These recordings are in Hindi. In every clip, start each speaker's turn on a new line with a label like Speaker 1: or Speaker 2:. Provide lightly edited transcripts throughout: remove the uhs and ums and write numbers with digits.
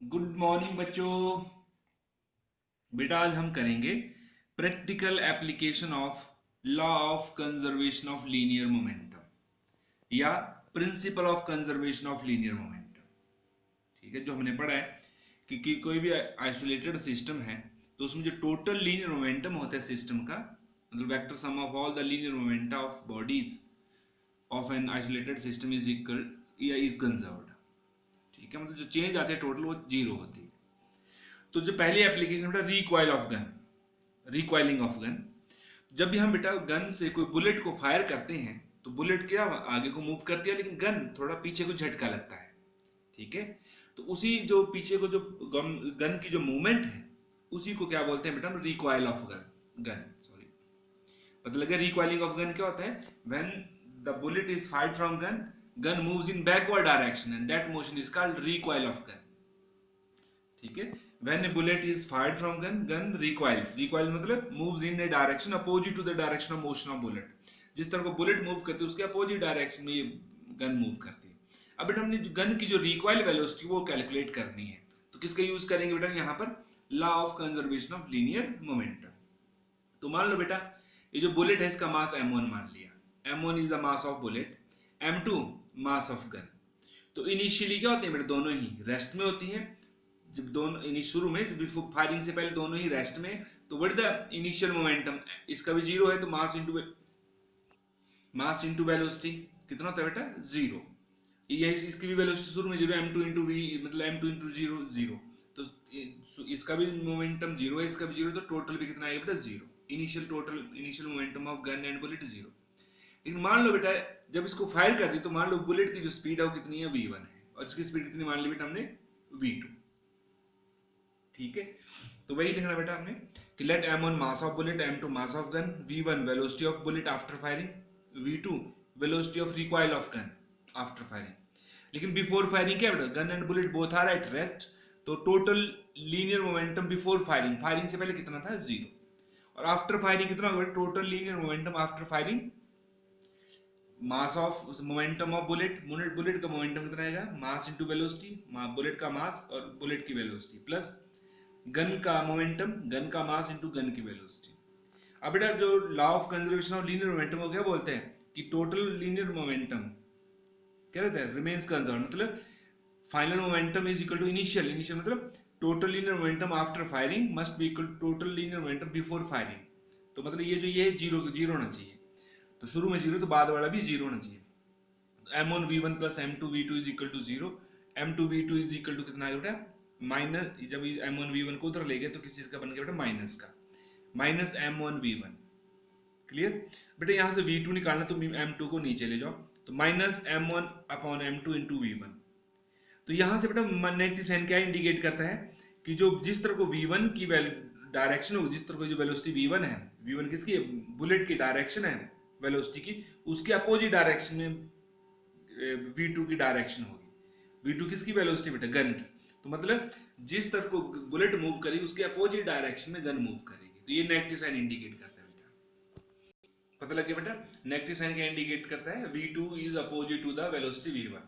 Speaker 1: गुड मॉर्निंग बच्चों। बेटा आज हम करेंगे practical application of law of conservation of linear momentum या principle of conservation of linear momentum. ठीक है, जो हमने पढ़ा है कि कोई भी आइसोलेटेड सिस्टम है तो उसमें जो टोटल लीनियर मोमेंटम होता है सिस्टम का, मतलब vector sum of all the linear momenta of bodies of an isolated system is equal या इज कंजर्व्ड। ठीक है, मतलब जो चेंज आते हैं टोटल वो जीरो होती है। तो जो पहली एप्लीकेशन बेटा recoil of gun, recoiling of gun. जब भी हम बेटा गन से कोई बुलेट को फायर करते हैं तो बुलेट क्या आगे को मूव करती है, लेकिन गन थोड़ा पीछे को झटका लगता है। ठीक है, तो उसी जो पीछे को जो गन की जो मूवमेंट है उसी को क्या बोलते हैं बेटा हम रिकॉइल ऑफ गन सॉरी पता लगे रिकॉइलिंग ऑफ गन क्या होता है? When the bullet is fired from gun, gun moves in backward direction and that motion is called recoil of gun. ठीक है, when a bullet is fired from gun recoils मतलब moves in a direction opposite to the direction of motion of bullet। जिस तरह को बुलेट मूव करती है उसके अपोजिट डायरेक्शन में ये गन मूव करती है। अब बेटा हमने गन की जो रिकॉइल वेलोसिटी वो कैलकुलेट करनी है, तो किसका यूज करेंगे बेटा यहाँ पर? Law of conservation of linear momentum. तो मान लो बेटा ये जो बुलेट है इसका मास m1 मान लिया, m1 is the mass of bullet, m2 mass of gun. तो इनिशियली क्या होती है बेटा? दोनों ही रेस्ट में होती हैं। जब दोनों शुरू में बिफोर फायरिंग से पहले दोनों ही रेस्ट में, तो व्हाट द इनिशियल मोमेंटम, इसका भी जीरो है तो मास इंटू वेलोसिटी कितना होता है बेटा? जीरो। यही इसकी भी वेलोसिटी शुरू में जीरो, m2 इंटू वी मतलब m2 इंटू जीरो जीरो। तो इसका भी मोमेंटम जीरो है, इसका भी जीरो, तो टोटल भी कितना आएगा बेटा? Zero. Initial momentum of gun and bullet zero. लेकिन मान लो बेटा जब इसको फायर कर दी तो मान लो बुलेट की जो स्पीड है वो कितनी है? v1 है, और इसकी स्पीड कितनी मान ली बेटा हमने? v2। ठीक है, तो वही लिखना बेटा हमने कि let m1 mass of bullet, m2 mass of gun, v1 velocity of bullet after firing, v2 velocity of recoil of gun after firing. लेकिन बिफोर फायरिंग क्या बेटा? Gun and bullet both are at rest, तो total linear momentum before firing, firing से पहले कितना था? जीरो। और आफ्टर फायरिंग कितना होगा? Total linear momentum after firing mass of momentum of bullet, bullet का मोमेंटम कितना आएगा? मास इंटू वेलोसिटी, बुलेट का मास और बुलेट की वेलोसिटी, प्लस गन का मोमेंटम, गन का मास इनटू गन की वेलोसिटी। अब बेटा जो law of conservation of linear momentum को क्या बोलते हैं कि टोटल लीनियर मोमेंटम क्या रहता है? रिमेन्स कंजर्व, मतलब final momentum is equal to initial, initial मतलब total linear momentum after firing must be equal to total linear momentum before firing. तो मतलब ये जो ये जीरो जीरो होना चाहिए, तो शुरू में जीरो तो बाद वाला भी जीरो होना चाहिए। m1 v1 plus m2 v2 is equal to zero, m2 v2 is equal to कितना है बेटा? माइनस, जब m1 v1 को उधर ले गए तो किस चीज का बन गया बेटा? माइनस का, माइनस m1 v1। क्लियर बेटा? यहां से v2 निकालना तो m2 को नीचे ले जाओ, तो minus m1 upon m2 into v1। तो यहां से बेटा नेगेटिव साइन क्या इंडिकेट करता है कि जो जिस तरह को v1 की डायरेक्शन होगी, जिस तरह को जो वेलोसिटी v1 है, v1 किसकी? बुलेट की डायरेक्शन है वेलोसिटी की, उसके अपोजिट डायरेक्शन में v2 की डायरेक्शन होगी। v2 किसकी वेलोसिटी बेटा? गन की। तो मतलब जिस तरफ को बुलेट मूव करेगी उसके अपोजिट डायरेक्शन में गन मूव करेगी, तो ये नेगेटिव साइन इंडिकेट करता है बेटा। पता लगे बेटा? नेगेटिव साइन क्या इंडिकेट करता है? v2 is opposite to the velocity v1,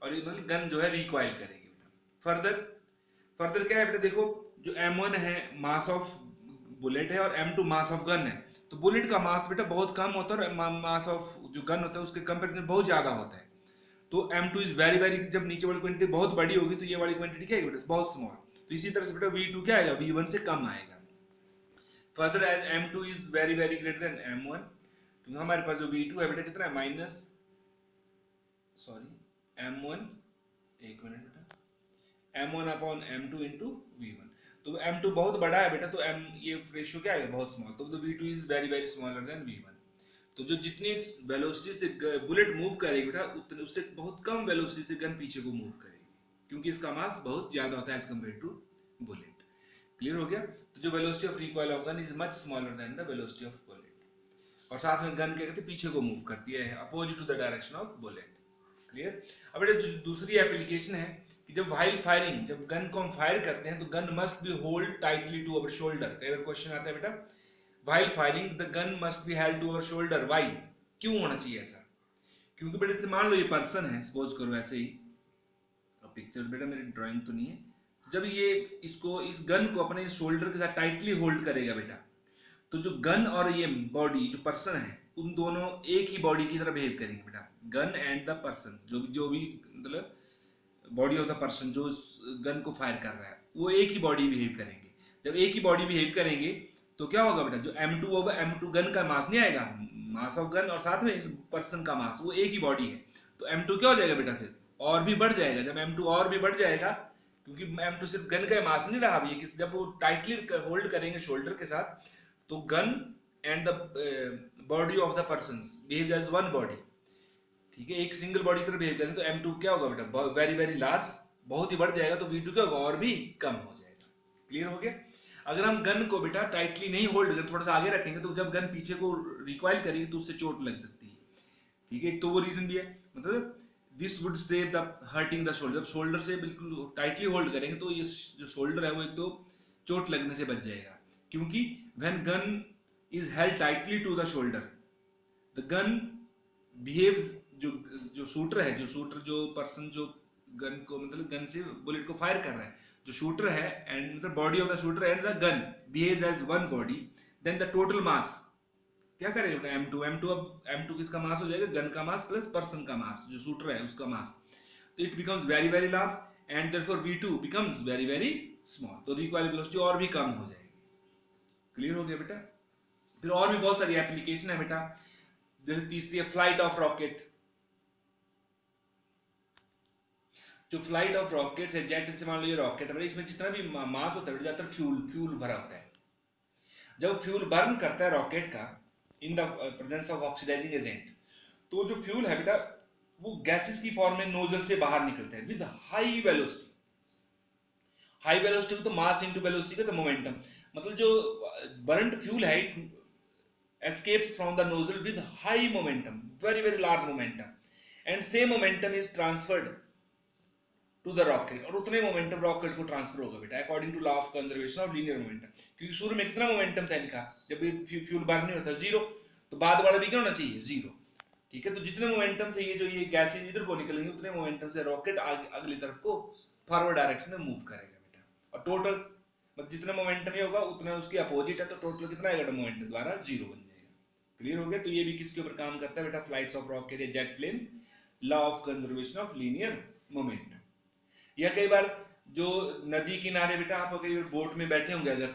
Speaker 1: और ये मतलब गन जो है रिकॉइल करेगी बेटा। फर्दर फर्दर क्या है बेटा? देखो जो m1 है मास ऑफ बुलेट है और m2 मास ऑफ गन है, तो बुलेट का मास बेटा बहुत कम होता है और मास ऑफ जो गन होता है उसके कंपेरिजन में बहुत ज्यादा होता है। तो m2 इज वेरी वेरी, जब नीचे वाली क्वांटिटी बहुत बड़ी होगी तो ये वाली क्वांटिटी क्या है बेटा? बहुत स्मॉल। तो इसी तरह से बेटा v2 क्या आएगा? v1 से कम आएगा। Further as m2 is very very greater than m1, तो हमारे पास जो v2 है बेटा कितना है? माइनस सॉरी m1, एक मिनट बेटा, m1 upon m2 into v1। तो m2 बहुत बड़ा है बेटा, तो ये रेशियो क्या आएगा? बहुत स्मॉल। तो v2 is very very smaller than v1। तो जो जितनी वेलोसिटी से बुलेट मूव करेगी बेटा उतने उससे बहुत कम वेलोसिटी से गन पीछे को मूव करेगी, क्योंकि इसका मास बहुत ज्यादा होता है as compare to bullet. Clear हो गया? तो जो velocity of recoil of gun is much smaller than the velocity of bullet, और साथ में गन क्या करती है? पीछे को मूव करती है opposite to the direction of bullet. Clear? अब बेटा जो दूसरी एप्लीकेशन है कि जब व्हाइल फायरिंग, जब गन को हम फायर करते हैं तो gun must be hold tightly to our shoulder. कई बार क्वेश्चन आता है बेटा while firing the gun must be held to our shoulder, why? क्यों होना चाहिए ऐसा? क्योंकि बेटा मान लो ये पर्सन है, सपोज करो ऐसे ही, अब पिक्चर बेटा मेरी ड्राइंग तो नहीं है, जब ये इसको इस गन को अपने शोल्डर के साथ टाइटली होल्ड करेगा बेटा, तो जो गन और ये बॉडी जो पर्सन है उन दोनों एक ही बॉडी की तरह बिहेव करेंगे बेटा। गन एंड द पर्सन, जो भी मतलब बॉडी ऑफ द पर्सन जो गन को फायर कर रहा है वो एक ही बॉडी बिहेव करेंगे। जब एक ही बॉडी बिहेव करेंगे तो क्या होगा बेटा, जो M2 होगा, M2 गन का मास नहीं आएगा, मास ऑफ गन और साथ में इस पर्सन का मास, वो एक ही बॉडी है, तो M2 क्या हो जाएगा बेटा, फिर और भी बढ़ जाएगा। जब M2 और भी बढ़ जाएगा, क्योंकि M2 सिर्फ गन का मास नहीं रहा, ये जब वो टाइटली होल्ड करेंगे शोल्डर के साथ, तो gun and the body of the person behave as one body, ठीक है, एक सिंगल बॉडी की तरह बिहेव करेंगे, तो M2 क्या होगा बेटा, वेरी वेरी लार्ज, बहुत ही बढ़ जाएगा, तो V2 क्या होगा, और भी कम हो जाएगा। क्लियर हो गया। अगर हम गन को बेटा टाइटली नहीं होल्ड करें, थोड़ा सा आगे रखेंगे, तो जब गन पीछे को रिकॉइल करेगी तो उससे चोट लग सकती है, ठीक है, तो वो रीजन भी है। मतलब this would save the hurting the shoulder, जब शोल्डर से बिल्कुल टाइटली होल्ड करेंगे तो ये जो शोल्डर है वो एक तो चोट लगने से बच जाएगा, क्योंकि when gun is held tightly to the shoulder, the gun behaves, जो शूटर है, जो पर्सन जो गन को मतलब गन से बुलेट को फायर कर रहा है, जो शूटर है एंड मतलब body of the shooter and the gun behaves as one body, then the total mass क्या करेगा M2 अब M2 किसका मास हो जाएगा, गन का मास प्लस पर्सन का मास, जो शूटर है उसका मास, तो it becomes very very large and therefore V2 becomes very very small, तो रिकॉइल वेलोसिटी और भी कम हो जाएगी। क्लियर हो गया बेटा। फिर और भी बहुत सारी एप्लीकेशन है बेटा, जैसे तीसरी है फ्लाइट ऑफ रॉकेट। जो फ्लाइट ऑफ रॉकेट्स है, जेट से मान लो ये रॉकेट है, इसमें जितना भी मास होता है ज्यादातर फ्यूल भरा होता है। जब फ्यूल बर्न करता है रॉकेट का in the presence of oxidising agent, तो जो फ्यूल है बेटा वो गैसेस की फॉर्म में नोजल से बाहर निकलता है with high velocity. High velocity तो मास इनटू वेलोसिटी का तो मोमेंटम, मतलब जो बर्न्ड फ्यूल है escapes from the nozzle with high momentum, very very large momentum, and same momentum is transferred to the rocket, और उतने मोमेंटम रॉकेट को ट्रांसफर होगा बेटा according to law of conservation of linear momentum. क्योंकि शुरू में कितना मोमेंटम था इनका, जब ये फ्यूल बर्न नहीं होता, जीरो, तो बाद वाला भी क्या होना चाहिए, जीरो, ठीक है। तो जितने मोमेंटम से ये गैसेज इधर को निकलेंगे, उतने मोमेंटम से रॉकेट अगली तरफ को फॉरवर्ड डायरेक्शन में मूव करेगा बेटा, और टोटल मतलब जितना मोमेंटम ये होगा उतना उसकी अपोजिट है, तो टोटल कितना आएगा मोमेंटम द्वारा, जीरो बन जाएगा। क्लियर हो गया। तो ये भी किसके ऊपर काम करता है बेटा, फ्लाइट्स ऑफ रॉकेट या jet planes, law of conservation of linear momentum. या कई बार जो नदी किनारे बेटा आप कई बोट में बैठे होंगे अगर,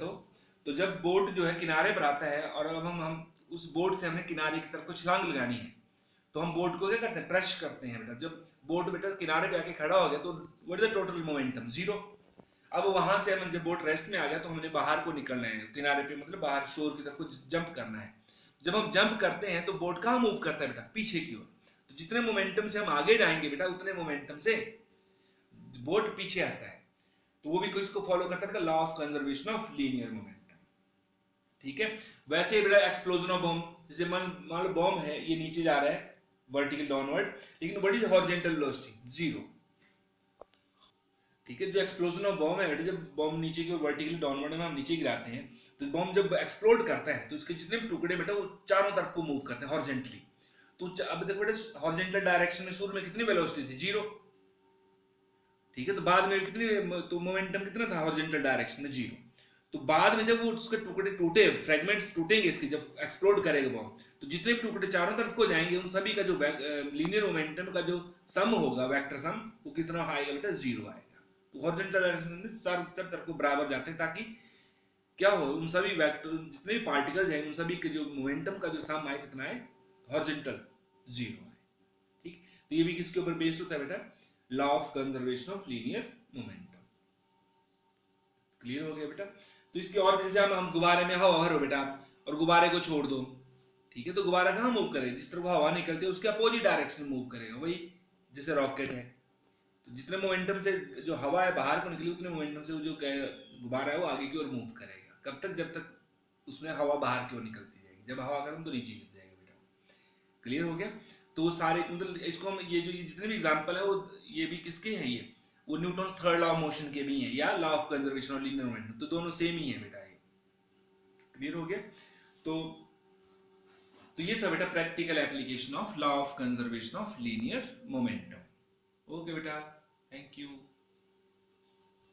Speaker 1: तो जब बोट जो है किनारे पर आता है और अब हम उस बोट से हमें किनारे की तरफ को छलांग लगानी है, तो हम बोट को क्या करते हैं, प्रेस करते हैं बेटा। जब बोट बेटा किनारे पे आके खड़ा हो गया तो what is the total momentum, zero. अब वहां से हम जब बोट रेस्ट में आ गया तो हमने बाहर को निकलना है किनारे पे, मतलब बाहर शोर की तरफ को जंप करना है। जब हम जंप करते हैं तो बोट कहाँ मूव करता है बेटा, पीछे की ओर। तो जितने मोमेंटम से हम आगे जाएंगे बेटा उतने मोमेंटम से बोट पीछे आता है, तो वो भी किसको फॉलो करता है बेटा, law of conservation of linear momentum, ठीक है। वैसे ही बेटा एक्सप्लोजन ऑफ बॉम्ब, जैसे मान लो बॉम्ब है, ये नीचे जा रहा है वर्टिकल डाउनवर्ड, लेकिन what is horizontal velocity, zero, ठीक है। जो एक्सप्लोजन ऑफ बॉम्ब है बेटा, जब बॉम्ब नीचे की ओर वर्टिकली डाउनवर्ड में हम नीचे गिराते हैं, तो बॉम्ब जब एक्सप्लोड करता है तो इसके जितने भी टुकड़े बेटा वो चारों तरफ को मूव करते हैं हॉरिजॉन्टली। तो अब देखो बेटा हॉरिजॉन्टल डायरेक्शन में शुरू में कितनी वेलोसिटी थी, जीरो, ठीक है। तो बाद में कितनी, तो मोमेंटम कितना था हॉरिजॉन्टल डायरेक्शन में, जीरो। तो बाद में जब वो उसके टुकड़े टूटे, फ्रेगमेंट्स टूटेंगे इसके, जब एक्सप्लोड करेगा बॉम्ब, तो जितने भी टुकड़े चारों तरफ को जाएंगे उन सभी का जो लीनियर मोमेंटम का जो सम होगा, वेक्टर सम, वो कितना आएगा बेटा, जीरो आएगा। तो हॉरिजॉन्टल डायरेक्शन में सब तरफ को बराबर जाते हैं, ताकि क्या हो, उन सभी वेक्टर जितने भी पार्टिकल्स हैं उन सभी के जो मोमेंटम का जो सम आए कितना आए, हॉरिजॉन्टल, जीरो आए, ठीक। तो ये भी किसके ऊपर बेस्ड होता है बेटा, law of conservation of linear momentum. Clear हो गया बेटा। तो इसके और जैसे हम गुब्बारे में हवा भरो बेटा और गुब्बारे को छोड़ दो, ठीक है, तो गुब्बारा कहाँ मूव करेगा, जिस तरफ हवा निकलती है उसके अपोजिट डायरेक्शन में मूव करेगा, वही जैसे रॉकेट है। तो जितने मोमेंटम से जो हवा है बाहर को निकली, उतने मोमेंटम से वो जो गुब्बारा है वो आगे की ओर मूव करेगा। कब तक, जब तक उसमें हवा बाहर की ओर निकलती जाएगी, जब हवा खत्म तो नीचे गिर जाएगा बेटा। क्लियर हो गया। तो सारे मतलब इसको हम ये जो जितने भी एग्जांपल है वो ये भी किसके हैं, ये वो Newton's third law of motion के भी हैं, या law of conservation of linear momentum, तो दोनों सेम ही है बेटा ये। क्लियर हो गया। तो ये था बेटा practical application of law of conservation of linear momentum. Okay बेटा, थैंक यू।